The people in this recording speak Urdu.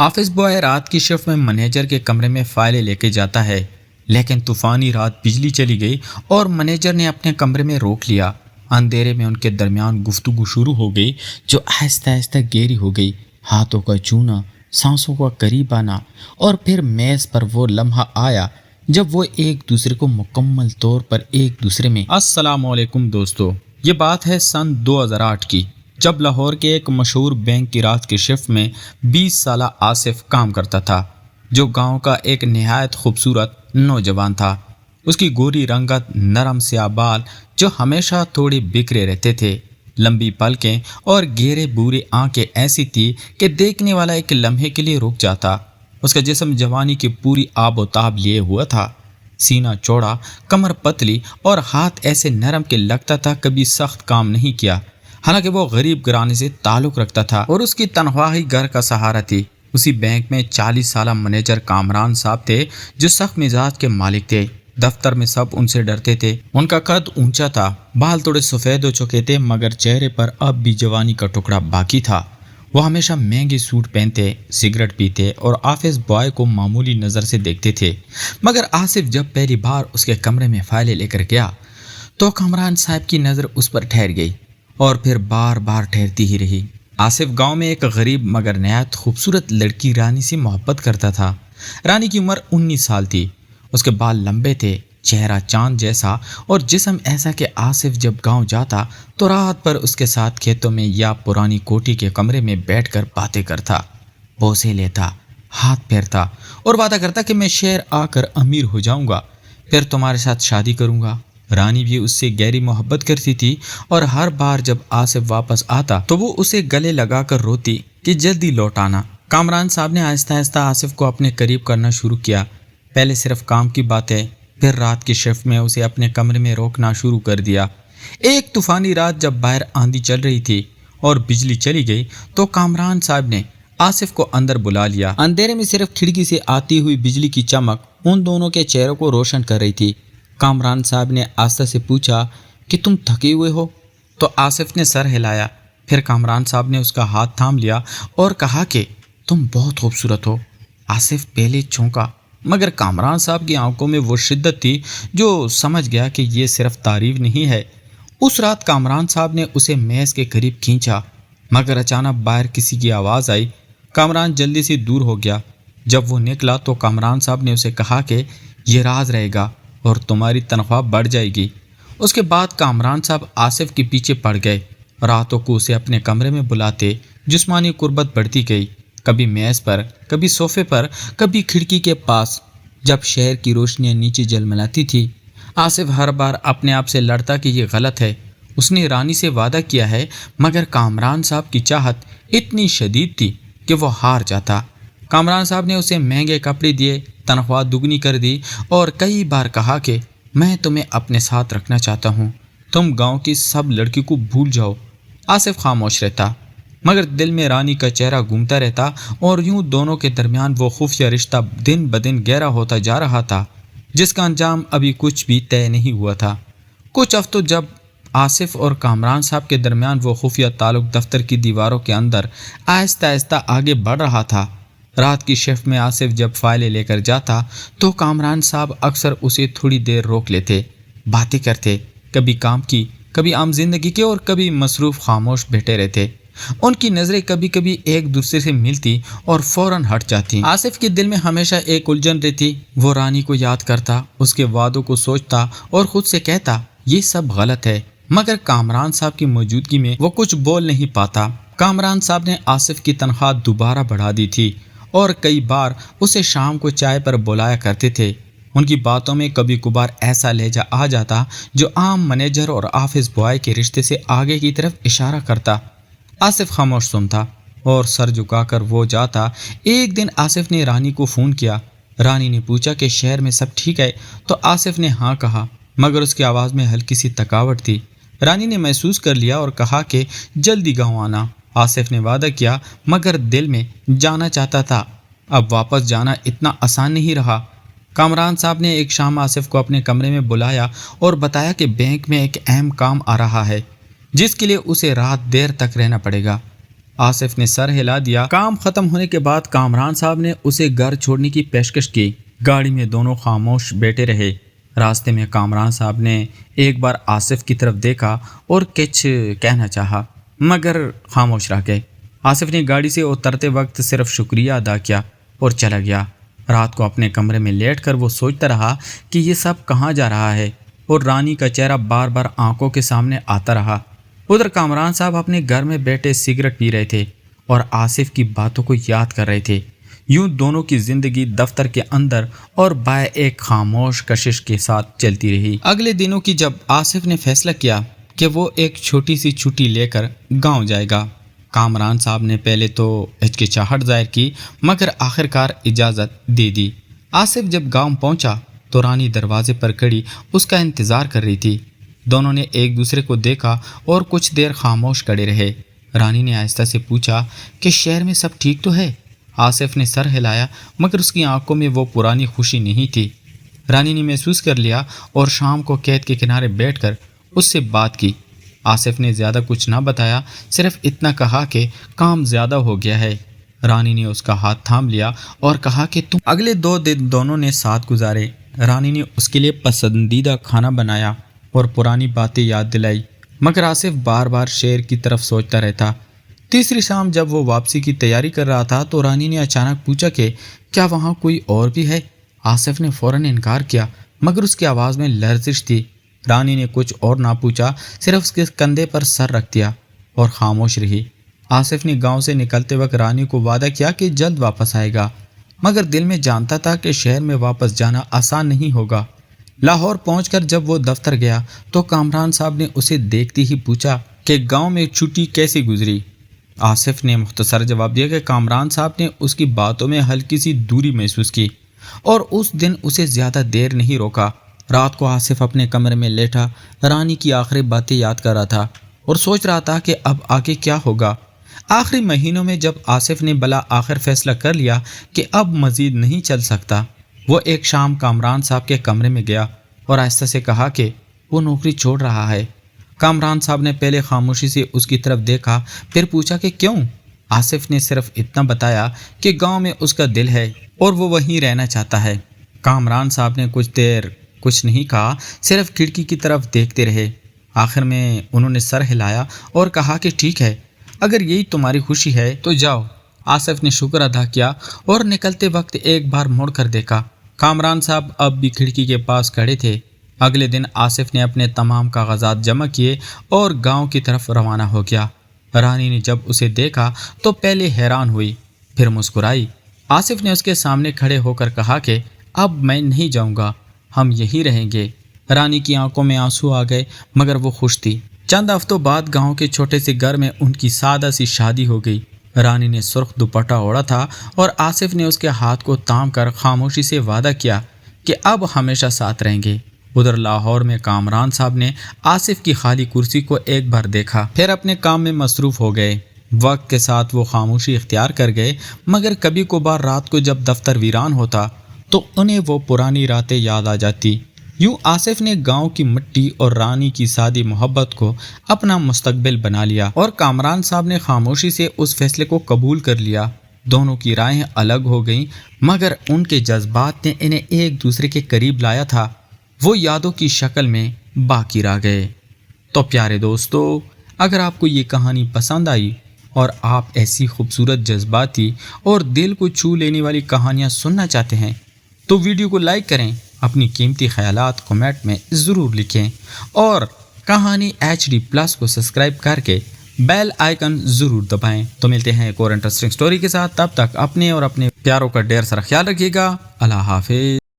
آفس بوائے رات کی شفٹ میں مینیجر کے کمرے میں فائلیں لے کے جاتا ہے، لیکن طوفانی رات بجلی چلی گئی اور مینیجر نے اپنے کمرے میں روک لیا۔ اندھیرے میں ان کے درمیان گفتگو شروع ہو گئی جو آہستہ آہستہ گہری ہو گئی، ہاتھوں کا چھونا، سانسوں کا قریب آنا، اور پھر میز پر وہ لمحہ آیا جب وہ ایک دوسرے کو مکمل طور پر ایک دوسرے میں۔ السلام علیکم دوستو، یہ بات ہے سن 2008 کی، جب لاہور کے ایک مشہور بینک کی رات کی شفٹ میں 20 سالہ آصف کام کرتا تھا، جو گاؤں کا ایک نہایت خوبصورت نوجوان تھا۔ اس کی گوری رنگت، نرم سیاہ بال جو ہمیشہ تھوڑے بکھرے رہتے تھے، لمبی پلکیں اور گہرے بھورے آنکھیں ایسی تھی کہ دیکھنے والا ایک لمحے کے لیے رک جاتا۔ اس کا جسم جوانی کی پوری آب و تاب لیے ہوا تھا، سینہ چوڑا، کمر پتلی اور ہاتھ ایسے نرم کہ لگتا تھا کبھی سخت کام نہیں کیا۔ حالانکہ وہ غریب گھرانے سے تعلق رکھتا تھا اور اس کی تنخواہ ہی گھر کا سہارا تھی۔ اسی بینک میں 40 سالہ مینیجر کامران صاحب تھے جو سخت مزاج کے مالک تھے۔ دفتر میں سب ان سے ڈرتے تھے۔ ان کا قد اونچا تھا، بال تھوڑے سفید ہو چکے تھے، مگر چہرے پر اب بھی جوانی کا ٹکڑا باقی تھا۔ وہ ہمیشہ مہنگے سوٹ پہنتے، سگریٹ پیتے اور آفس بوائے کو معمولی نظر سے دیکھتے تھے۔ مگر آصف جب پہلی بار اس کے کمرے میں فائلیں لے کر گیا تو کامران صاحب کی نظر اس پر ٹھہر گئی اور پھر بار بار ٹھہرتی ہی رہی۔ آصف گاؤں میں ایک غریب مگر نہایت خوبصورت لڑکی رانی سے محبت کرتا تھا۔ رانی کی عمر 19 سال تھی۔ اس کے بال لمبے تھے، چہرہ چاند جیسا اور جسم ایسا کہ آصف جب گاؤں جاتا تو رات پر اس کے ساتھ کھیتوں میں یا پرانی کوٹھی کے کمرے میں بیٹھ کر باتیں کرتا، بوسے لیتا، ہاتھ پھیرتا اور وعدہ کرتا کہ میں شہر آ کر امیر ہو جاؤں گا، پھر تمہارے ساتھ شادی کروں گا۔ رانی بھی اس سے گہری محبت کرتی تھی اور ہر بار جب آصف واپس آتا تو وہ اسے گلے لگا کر روتی کہ جلدی لوٹ آنا۔ کامران صاحب نے آہستہ آہستہ آصف کو اپنے قریب کرنا شروع کیا، پہلے صرف کام کی باتیں، پھر رات کی شفٹ میں اسے اپنے کمرے میں روکنا شروع کر دیا۔ ایک طوفانی رات جب باہر آندھی چل رہی تھی اور بجلی چلی گئی تو کامران صاحب نے آصف کو اندر بلا لیا۔ اندھیرے میں صرف کھڑکی سے آتی ہوئی بجلی کی چمک ان دونوں کے چہروں کو روشن کر رہی تھی۔ کامران صاحب نے آستہ سے پوچھا کہ تم تھکے ہوئے ہو؟ تو آصف نے سر ہلایا۔ پھر کامران صاحب نے اس کا ہاتھ تھام لیا اور کہا کہ تم بہت خوبصورت ہو۔ آصف پہلے چونکا، مگر کامران صاحب کی آنکھوں میں وہ شدت تھی جو سمجھ گیا کہ یہ صرف تعریف نہیں ہے۔ اس رات کامران صاحب نے اسے میز کے قریب کھینچا، مگر اچانک باہر کسی کی آواز آئی۔ کامران جلدی سے دور ہو گیا۔ جب وہ نکلا تو کامران صاحب نے اسے کہا کہ یہ راز رہے گا اور تمہاری تنخواہ بڑھ جائے گی۔ اس کے بعد کامران صاحب آصف کے پیچھے پڑ گئے، راتوں کو اسے اپنے کمرے میں بلاتے۔ جسمانی قربت بڑھتی گئی، کبھی میز پر، کبھی صوفے پر، کبھی کھڑکی کے پاس۔ جب شہر کی روشنیاں نیچے جلملاتی تھی، آصف ہر بار اپنے آپ سے لڑتا کہ یہ غلط ہے، اس نے رانی سے وعدہ کیا ہے، مگر کامران صاحب کی چاہت اتنی شدید تھی کہ وہ ہار جاتا۔ کامران صاحب نے اسے مہنگے کپڑے دیے، تنخواہ دگنی کر دی اور کئی بار کہا کہ میں تمہیں اپنے ساتھ رکھنا چاہتا ہوں، تم گاؤں کی سب لڑکی کو بھول جاؤ۔ آصف خاموش رہتا، مگر دل میں رانی کا چہرہ گھومتا رہتا اور یوں دونوں کے درمیان وہ خفیہ رشتہ دن بدن گہرا ہوتا جا رہا تھا جس کا انجام ابھی کچھ بھی طے نہیں ہوا تھا۔ کچھ ہفتوں جب آصف اور کامران صاحب کے درمیان وہ خفیہ تعلق دفتر کی دیواروں کے اندر آہستہ آہستہ آگے بڑھ رہا تھا۔ رات کی شفٹ میں آصف جب فائلیں لے کر جاتا تو کامران صاحب اکثر اسے تھوڑی دیر روک لیتے، باتیں کرتے، کبھی کام کی، کبھی عام زندگی کے اور کبھی مصروف خاموش بیٹھے رہتے۔ ان کی نظریں کبھی کبھی ایک دوسرے سے ملتی اور فوراً ہٹ جاتی۔ آصف کے دل میں ہمیشہ ایک الجھن رہتی، وہ رانی کو یاد کرتا، اس کے وعدوں کو سوچتا اور خود سے کہتا یہ سب غلط ہے، مگر کامران صاحب کی موجودگی میں وہ کچھ بول نہیں پاتا۔ کامران صاحب نے آصف کی تنخواہ دوبارہ بڑھا دی تھی اور کئی بار اسے شام کو چائے پر بلایا کرتے تھے۔ ان کی باتوں میں کبھی کبھار ایسا لہجہ آ جاتا جو عام مینیجر اور آفس بوائے کے رشتے سے آگے کی طرف اشارہ کرتا۔ آصف خاموش سنتا اور سر جھکا کر وہ جاتا۔ ایک دن آصف نے رانی کو فون کیا۔ رانی نے پوچھا کہ شہر میں سب ٹھیک ہے تو آصف نے ہاں کہا، مگر اس کی آواز میں ہلکی سی تھکاوٹ تھی۔ رانی نے محسوس کر لیا اور کہا کہ جلدی گاؤں آنا۔ آصف نے وعدہ کیا، مگر دل میں جانا چاہتا تھا۔ اب واپس جانا اتنا آسان نہیں رہا۔ کامران صاحب نے ایک شام آصف کو اپنے کمرے میں بلایا اور بتایا کہ بینک میں ایک اہم کام آ رہا ہے جس کے لیے اسے رات دیر تک رہنا پڑے گا۔ آصف نے سر ہلا دیا۔ کام ختم ہونے کے بعد کامران صاحب نے اسے گھر چھوڑنے کی پیشکش کی۔ گاڑی میں دونوں خاموش بیٹھے رہے۔ راستے میں کامران صاحب نے ایک بار آصف کی طرف دیکھا اور کچھ کہنا چاہا مگر خاموش رہ گئے۔ آصف نے گاڑی سے اترتے وقت صرف شکریہ ادا کیا اور چلا گیا۔ رات کو اپنے کمرے میں لیٹ کر وہ سوچتا رہا کہ یہ سب کہاں جا رہا ہے، اور رانی کا چہرہ بار بار آنکھوں کے سامنے آتا رہا۔ ادھر کامران صاحب اپنے گھر میں بیٹھے سگریٹ پی رہے تھے اور آصف کی باتوں کو یاد کر رہے تھے۔ یوں دونوں کی زندگی دفتر کے اندر اور باہر ایک خاموش کشش کے ساتھ چلتی رہی۔ اگلے دنوں کی جب آصف نے فیصلہ کیا کہ وہ ایک چھوٹی سی چھٹی لے کر گاؤں جائے گا، کامران صاحب نے پہلے تو ہچکچاہٹ ظاہر کی مگر آخرکار اجازت دے دی۔ آصف جب گاؤں پہنچا تو رانی دروازے پر کھڑی اس کا انتظار کر رہی تھی۔ دونوں نے ایک دوسرے کو دیکھا اور کچھ دیر خاموش کھڑے رہے۔ رانی نے آہستہ سے پوچھا کہ شہر میں سب ٹھیک تو ہے؟ آصف نے سر ہلایا مگر اس کی آنکھوں میں وہ پرانی خوشی نہیں تھی۔ رانی نے محسوس کر لیا اور شام کو کھیت کے کنارے بیٹھ کر اس سے بات کی۔ آصف نے زیادہ کچھ نہ بتایا، صرف اتنا کہا کہ کام زیادہ ہو گیا ہے۔ رانی نے اس کا ہاتھ تھام لیا اور کہا کہ تم اگلے 2 دن دونوں نے ساتھ گزارے۔ رانی نے اس کے لیے پسندیدہ کھانا بنایا اور پرانی باتیں یاد دلائی مگر آصف بار بار شہر کی طرف سوچتا رہتا۔ تیسری شام جب وہ واپسی کی تیاری کر رہا تھا تو رانی نے اچانک پوچھا کہ کیا وہاں کوئی اور بھی ہے؟ آصف نے فوراً انکار کیا مگر اس کی آواز میں لرزش تھی۔ رانی نے کچھ اور نہ پوچھا، صرف اس کے کندھے پر سر رکھ دیا اور خاموش رہی۔ آصف نے گاؤں سے نکلتے وقت رانی کو وعدہ کیا کہ جلد واپس آئے گا مگر دل میں جانتا تھا کہ شہر میں واپس جانا آسان نہیں ہوگا۔ لاہور پہنچ کر جب وہ دفتر گیا تو کامران صاحب نے اسے دیکھتے ہی پوچھا کہ گاؤں میں چھٹی کیسی گزری؟ آصف نے مختصر جواب دیا کہ کامران صاحب نے اس کی باتوں میں ہلکی سی دوری محسوس کی اور اس دن اسے زیادہ دیر نہیں روکا۔ رات کو آصف اپنے کمرے میں لیٹا رانی کی آخری باتیں یاد کر رہا تھا اور سوچ رہا تھا کہ اب آگے کیا ہوگا۔ آخری مہینوں میں جب آصف نے بلا آخر فیصلہ کر لیا کہ اب مزید نہیں چل سکتا، وہ ایک شام کامران صاحب کے کمرے میں گیا اور آہستہ سے کہا کہ وہ نوکری چھوڑ رہا ہے۔ کامران صاحب نے پہلے خاموشی سے اس کی طرف دیکھا، پھر پوچھا کہ کیوں؟ آصف نے صرف اتنا بتایا کہ گاؤں میں اس کا دل ہے اور وہ وہیں رہنا چاہتا ہے۔ کامران صاحب نے کچھ دیر کچھ نہیں کہا، صرف کھڑکی کی طرف دیکھتے رہے۔ آخر میں انہوں نے سر ہلایا اور کہا کہ ٹھیک ہے، اگر یہی تمہاری خوشی ہے تو جاؤ۔ آصف نے شکر ادا کیا اور نکلتے وقت ایک بار مڑ کر دیکھا۔ کامران صاحب اب بھی کھڑکی کے پاس کھڑے تھے۔ اگلے دن آصف نے اپنے تمام کاغذات جمع کیے اور گاؤں کی طرف روانہ ہو گیا۔ رانی نے جب اسے دیکھا تو پہلے حیران ہوئی، پھر مسکرائی۔ آصف نے اس کے سامنے کھڑے ہو کر کہا کہ اب میں نہیں جاؤں گا، ہم یہیں رہیں گے۔ رانی کی آنکھوں میں آنسو آ گئے مگر وہ خوش تھی۔ چند ہفتوں بعد گاؤں کے چھوٹے سے گھر میں ان کی سادہ سی شادی ہو گئی۔ رانی نے سرخ دوپٹہ اوڑھا تھا اور آصف نے اس کے ہاتھ کو تھام کر خاموشی سے وعدہ کیا کہ اب ہمیشہ ساتھ رہیں گے۔ ادھر لاہور میں کامران صاحب نے آصف کی خالی کرسی کو ایک بار دیکھا، پھر اپنے کام میں مصروف ہو گئے۔ وقت کے ساتھ وہ خاموشی اختیار کر گئے مگر کبھی کبھار رات کو جب دفتر ویران ہوتا تو انہیں وہ پرانی راتیں یاد آ جاتی۔ یوں آصف نے گاؤں کی مٹی اور رانی کی سادی محبت کو اپنا مستقبل بنا لیا اور کامران صاحب نے خاموشی سے اس فیصلے کو قبول کر لیا۔ دونوں کی رائیں الگ ہو گئیں مگر ان کے جذبات نے انہیں ایک دوسرے کے قریب لایا تھا، وہ یادوں کی شکل میں باقی رہ گئے۔ تو پیارے دوستو، اگر آپ کو یہ کہانی پسند آئی اور آپ ایسی خوبصورت جذباتی اور دل کو چھو لینے والی کہانیاں سننا چاہتے ہیں تو ویڈیو کو لائک کریں، اپنی قیمتی خیالات کمنٹ میں ضرور لکھیں اور کہانی HD+ کو سبسکرائب کر کے بیل آئیکن ضرور دبائیں۔ تو ملتے ہیں ایک اور انٹرسٹنگ سٹوری کے ساتھ، تب تک اپنے اور اپنے پیاروں کا ڈھیر سارا خیال رکھیے گا۔ اللہ حافظ۔